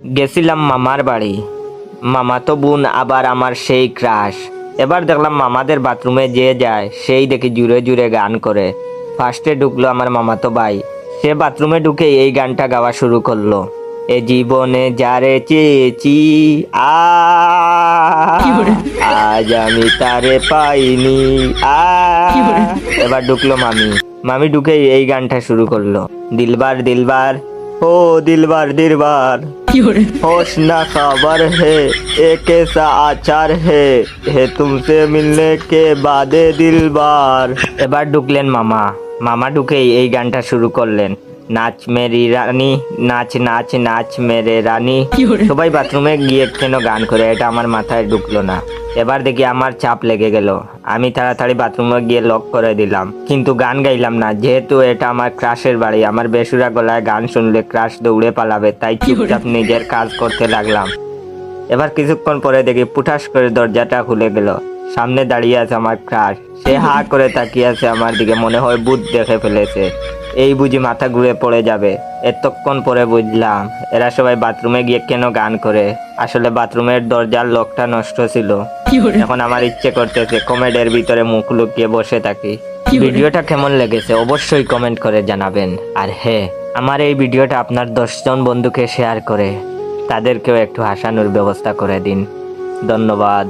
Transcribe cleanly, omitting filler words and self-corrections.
গেছিলাম মামার বাড়ি, মামাতো বোন আবার আমার সেই ক্রাশ। এবার দেখলাম মামাদের বাথরুমে যে যায় সেই দেখি জুড়ে জুড়ে গান করে। ফার্স্টে ঢুকলো আমার মামাতো ভাই, সে বাথরুমে ঢুকে এই গানটা গাওয়া শুরু করলো। এ জীবনে যারে চেয়েছি আ আজ আমি তারে পাইনি আ এবার ঢুকলো মামি, মামি ঢুকে এই গানটা শুরু করলো। দিলবার দিলবার ও দিলবার দিলবার होश ना खबर है एक ऐसा आचार है तुमसे मिलने के बाद दिलबार। এবার ঢুকলেন মামা, মামা ঢুকেই এই গানটা শুরু করলেন। নাচ মেরি রানী নাচ নাচ নাচ মেরে রানী। সবাই বাথরুমে গিয়ে কেন গান করে, এটা আমার মাথায় ঢুকলো না। এবার দেখি আমার চাপ লেগে গেল, আমি তাড়াতাড়ি বাথরুমে গিয়ে লক করে দিলাম, কিন্তু গান গাইলাম না, যেহেতু এটা আমার ক্রাশের বাড়ি। আমার বেসুরা গলায় গান শুনলে ক্রাশ দৌড়ে পালাবে, তাই চুপচাপ নিজের কাজ করতে লাগলাম। এবার কিছুক্ষণ পরে দেখি পুঠাস করে দরজাটা খুলে গেল, সামনে দাঁড়িয়ে আছে আমার ক্রাশ। সে হা করে তাকিয়ে আছে আমার দিকে, মনে হয় ভূত দেখে ফেলেছে, এই বুঝি মাথা ঘুরে পড়ে যাবে। এতক্ষণ পরে বুঝলাম এরা সবাই বাথরুমে গিয়ে কেন গান করে। আসলে বাথরুমের দরজার লকটা নষ্ট ছিল। এখন আমার ইচ্ছে করতেছে কমেডের ভিতরে মুখ লুকিয়ে বসে থাকি। ভিডিওটা কেমন লেগেছে অবশ্যই কমেন্ট করে জানাবেন। আর হ্যাঁ, আমার এই ভিডিওটা আপনার 10 জন বন্ধুকে শেয়ার করে তাদেরকেও একটু হাসানোর ব্যবস্থা করে দিন। ধন্যবাদ।